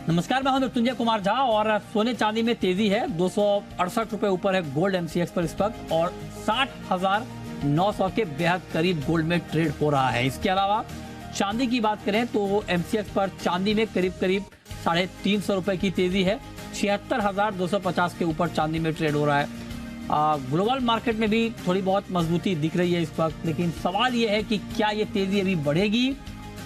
नमस्कार, मैं हूं मृत्युंजय कुमार झा और सोने चांदी में तेजी है। 268 रुपए ऊपर है गोल्ड एमसीएक्स पर इस वक्त और 60,900 के बेहद करीब गोल्ड में ट्रेड हो रहा है। इसके अलावा चांदी की बात करें तो एमसीएक्स पर चांदी में करीब 350 रुपए की तेजी है। 76,250 के ऊपर चांदी में ट्रेड हो रहा है। ग्लोबल मार्केट में भी थोड़ी बहुत मजबूती दिख रही है इस वक्त, लेकिन सवाल यह है कि क्या ये तेजी अभी बढ़ेगी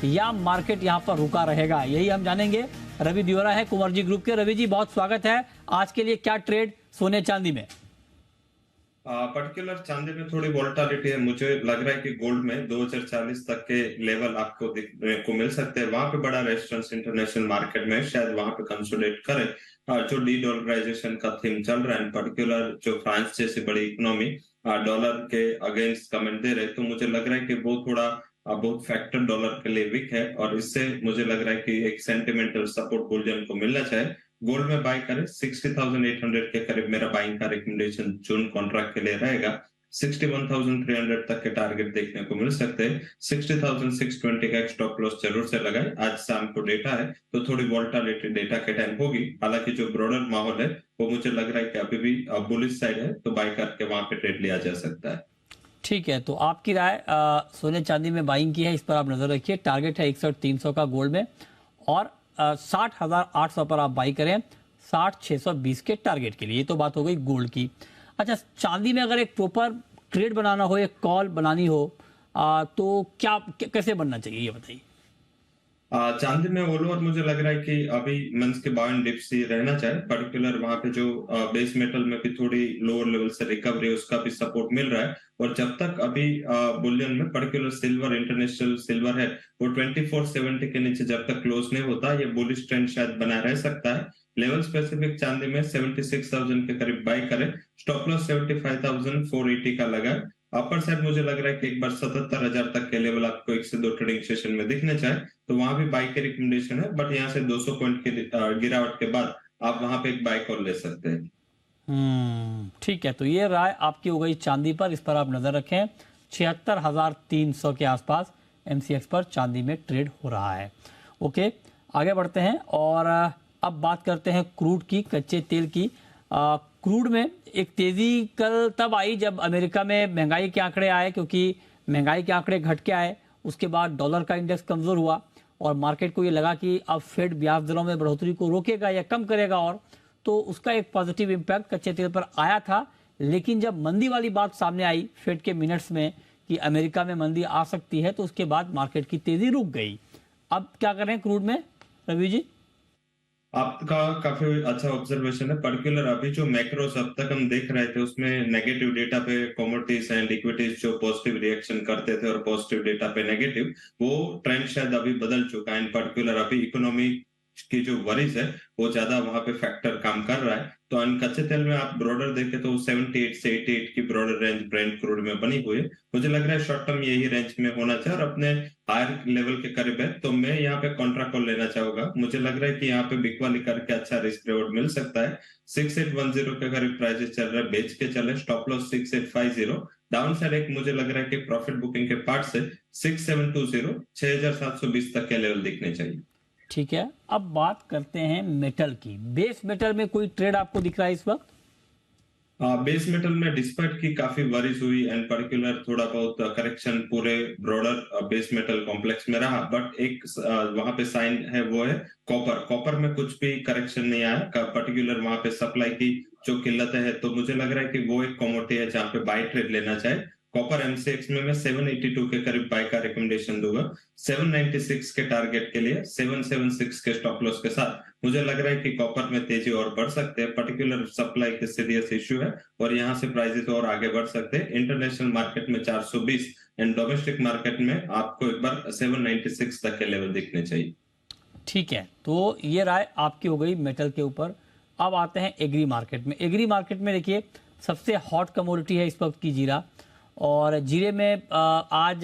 या मार्केट यहाँ पर रुका रहेगा, यही हम जानेंगे। रवि दियोरा है कुंवरजी ग्रुप के। रवि जी, बहुत स्वागत है। आज के लिए क्या ट्रेड सोने चांदी में? पर्टिकुलर चांदी में थोड़ी वोलेटिलिटी है। मुझे लग रहा है कि गोल्ड में 2040 तक के लेवल आपको देखने को मिल सकते हैं। वहां पे बड़ा रेजिस्टेंस इंटरनेशनल मार्केट में शायद वहां पे कंसोलिडेट करे। जो डी डॉलराइजेशन का थीम चल रहा है, पर्टिकुलर जो फ्रांस जैसी बड़ी इकोनॉमी डॉलर के अगेंस्ट कमेंट दे रहे, तो मुझे लग रहा है कि वो थोड़ा बहुत फैक्टर डॉलर के लिए वीक है और इससे मुझे लग रहा है कि एक सेंटिमेंटल सपोर्ट बुलियन को मिलना चाहिए। गोल्ड में बाय करें 60,800 के करीब मेरा बाइंग का रिकमेंडेशन जून कॉन्ट्रैक्ट के लिए रहेगा। 61,300 तक के टारगेट देखने को मिल सकते हैं। 60,620 का स्टॉप लॉस जरूर से लगाए। आज शाम को डेटा है तो थोड़ी वोलेटिलिटी डेटा के टाइम होगी। हालांकि जो ब्रॉडर माहौल है वो मुझे लग रहा है कि अभी भी बुलिश साइड है, तो बाय करके वहां पे ट्रेड लिया जा सकता है। ठीक है, तो आपकी राय सोने चांदी में बाइंग की है, इस पर आप नजर रखिए। टारगेट है 61,300 का गोल्ड में और 60,800 पर आप बाई करें 60,620 के टारगेट के लिए। ये तो बात हो गई गोल्ड की। अच्छा, चांदी में अगर एक प्रॉपर ट्रेड बनाना हो, एक कॉल बनानी हो तो क्या कैसे बनना चाहिए, ये बताइए। चांदी में ओलो और मुझे लग रहा है कि अभी मंस के बाय एंड डिप्स ही रहना चाहिए। पर्टिकुलर वहां पे जो बेस मेटल में भी थोड़ी लोअर लेवल से रिकवरी, उसका भी सपोर्ट मिल रहा है। और जब तक अभी बुलियन में पर्टिकुलर सिल्वर, इंटरनेशनल सिल्वर है, वो 2470 के नीचे जब तक क्लोज नहीं होता, ये बुलिश ट्रेंड शायद बना रह सकता है। लेवल स्पेसिफिक चांदी में 76,000 के करीब बाय करें। स्टॉप लॉस 75,480 का लगा। अपर साइड मुझे लग रहा है कि एक बार 77,000 तक के लेवल आपको एक से दो ट्रेडिंग सेशन में दिखने चाहे, तो वहां भी बाई के रिकमेंडेशन है। बट यहाँ से 200 पॉइंट की गिरावट के बाद आप वहां पे एक बाई कॉल ले सकते हैं। ठीक है, तो ये राय आपकी हो गई चांदी पर, इस पर आप नजर रखें। 76,300 के आसपास एमसीएक्स पर चांदी में ट्रेड हो रहा है। ओके, आगे बढ़ते हैं और अब बात करते हैं क्रूड की, कच्चे तेल की। क्रूड में एक तेजी कल तब आई जब अमेरिका में महंगाई के आंकड़े आए, क्योंकि महंगाई के आंकड़े घट के आए। उसके बाद डॉलर का इंडेक्स कमजोर हुआ और मार्केट को ये लगा कि अब फेड ब्याज दरों में बढ़ोतरी को रोकेगा या कम करेगा, और तो उसका एक पॉजिटिव इम्पैक्ट कच्चे तेल पर आया था। लेकिन जब मंदी वाली बात सामने आई फेड के मिनट्स में कि अमेरिका में मंदी आ सकती है, तो उसके बाद मार्केट की तेजी रुक गई। अब क्या करें क्रूड में, रवि जी? आपका काफी अच्छा ऑब्जर्वेशन है। पर्टिकुलर अभी जो मैक्रोस अब तक हम देख रहे थे, उसमें नेगेटिव डेटा पे कमोडिटीज एंड इक्विटीज जो पॉजिटिव रिएक्शन करते थे और पॉजिटिव डेटा पे नेगेटिव, वो ट्रेंड शायद अभी बदल चुका है। इन पर्टिकुलर अभी इकोनॉमी की जो वरीज है वो ज्यादा वहां पे फैक्टर काम कर रहा है। तो कच्चे तेल में आप ब्रॉडर देखें तो 78 से 88 की ब्रॉडर रेंज ब्रेंट क्रूड में बनी हुई है। मुझे लग रहा है शॉर्ट टर्म यही रेंज में होना चाहिए और अपने हायर लेवल के करीब है, तो मैं यहाँ पे कॉन्ट्रा कॉल लेना चाहूंगा। मुझे लग रहा है कि यहाँ पे बिकवाली करके अच्छा रिस्क रिवॉर्ड मिल सकता है। 6810 के करीब प्राइसेस चल रहा है, बेच के चले। Stop loss 6850। डाउन साइड एक मुझे लग रहा है कि प्रॉफिट बुकिंग के पार्ट से 6720, 6720 तक के लेवल दिखने चाहिए। ठीक है, अब बात करते हैं मेटल की। बेस मेटल में कोई ट्रेड आपको दिख रहा है इस वक्त? बेस मेटल में डिस्पाइट की काफी वरीज हुई एंड पर्टिकुलर थोड़ा बहुत करेक्शन पूरे ब्रॉडर बेस मेटल कॉम्प्लेक्स में रहा, बट एक वहां पे साइन है, वो है कॉपर। कॉपर में कुछ भी करेक्शन नहीं आया। पर्टिकुलर वहां पे सप्लाई की जो किल्लत है, तो मुझे लग रहा है कि वो एक कमोडिटी है जहां पे बाय ट्रेड लेना चाहिए। कॉपर एमसीएक्स में मैं 782 के करीब बाय का रिकमेंडेशन दूंगा। 796 के टारगेट के लिए 776 के स्टॉप लॉस के साथ मुझे लग रहा है कि कॉपर में तेजी और बढ़ सकते हैं। पर्टिकुलर सप्लाई के सीरियस इश्यू है और यहाँ से प्राइसेस और आगे बढ़ सकते हैं। इंटरनेशनल मार्केट में 420 एंड डोमेस्टिक मार्केट में आपको एक बार 796 तक के लेवल दिखने चाहिए। ठीक है, तो ये राय आपकी हो गई मेटल के ऊपर। अब आते हैं एग्री मार्केट में। एग्री मार्केट में देखिए, सबसे हॉट कमोडिटी है इस वक्त की जीरा, और जीरे में आज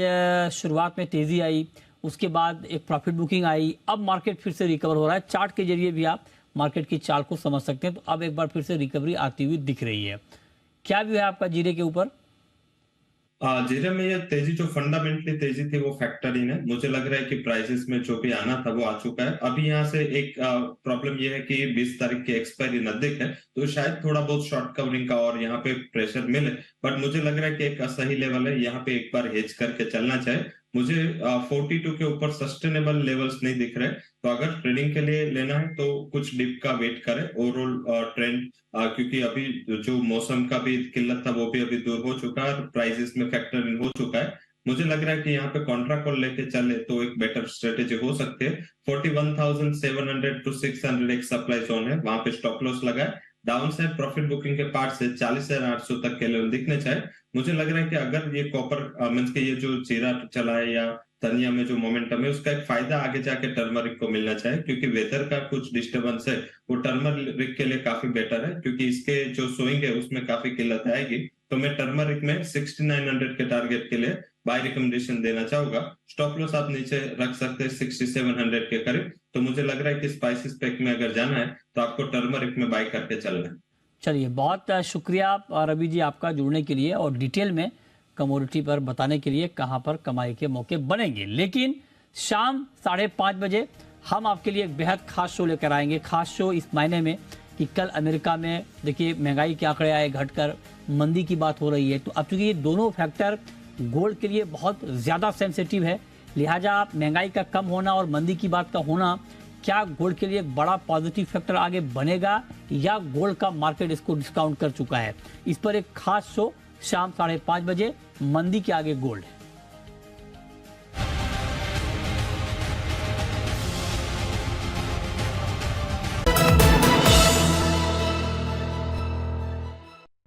शुरुआत में तेजी आई, उसके बाद एक प्रॉफिट बुकिंग आई। अब मार्केट फिर से रिकवर हो रहा है। चार्ट के जरिए भी आप मार्केट की चाल को समझ सकते हैं। तो अब एक बार फिर से रिकवरी आती हुई दिख रही है। क्या व्यू है आपका जीरे के ऊपर? जीरे में ये तेजी जो फंडामेंटली तेजी थी वो फैक्टर इन है। मुझे लग रहा है कि प्राइसेस में जो भी आना था वो आ चुका है। अभी यहाँ से एक प्रॉब्लम ये है कि 20 तारीख की एक्सपायरी नजदीक है, तो शायद थोड़ा बहुत शॉर्ट कवरिंग का और यहाँ पे प्रेशर मिले। बट मुझे लग रहा है कि एक सही लेवल है, यहाँ पे एक बार हेज करके चलना चाहिए। मुझे 42 के ऊपर सस्टेनेबल लेवल्स नहीं दिख रहे, तो अगर ट्रेडिंग के लिए लेना है तो कुछ डिप का वेट करें। ओवरऑल ट्रेंड क्योंकि अभी जो मौसम का भी किल्लत था वो भी अभी दूर हो चुका है और प्राइसेस में फैक्टर इन हो चुका है। मुझे लग रहा है कि यहाँ पे कॉन्ट्रा कॉल लेके चले तो एक बेटर स्ट्रेटेजी हो सकती है। 41,700 टू 600 एक सप्लाई जोन है, वहां पे स्टॉप लॉस लगाए। डाउन साइड प्रॉफिट बुकिंग के पार्ट से 40,800 तक के लेवल दिखने चाहिए। मुझे लग रहा है कि अगर ये कॉपर मीन्स के ये जो जीरा चला है या धनिया में जो मोमेंटम है उसका एक फायदा आगे जाके टर्मरिक को मिलना चाहिए, क्योंकि वेदर का कुछ डिस्टर्बेंस है वो टर्मरिक के लिए काफी बेटर है, क्योंकि इसके जो सोइंग है उसमें काफी किल्लत आएगी। तो मैं टर्मरिक में 6900 के टारगेट के लिए बाय रिकमेंडेशन देना चाहूंगा। स्टॉप लॉस आप नीचे रख सकते हैं 6700 के करीब। तो मुझे लग रहा है कि स्पाइसेस पैक में अगर जाना है तो आपको टर्मरिक में बाय करके चलना है। चलिए, बहुत शुक्रिया रवि जी आपका जुड़ने के लिए और डिटेल में कमोडिटी पर बताने के लिए कहां पर कमाई के मौके बनेंगे। लेकिन शाम 5:30 बजे हम आपके लिए एक बेहद खास शो लेकर आएंगे। खास शो इस मायने में कि कल अमेरिका में देखिए महंगाई के आंकड़े आए घटकर, मंदी की बात हो रही है। तो अब चूंकि ये दोनों फैक्टर गोल्ड के लिए बहुत ज़्यादा सेंसिटिव है, लिहाजा महंगाई का कम होना और मंदी की बात का होना क्या गोल्ड के लिए एक बड़ा पॉजिटिव फैक्टर आगे बनेगा या गोल्ड का मार्केट इसको डिस्काउंट कर चुका है। इस पर एक खास शो शाम 5:30 बजे, मंदी के आगे गोल्ड।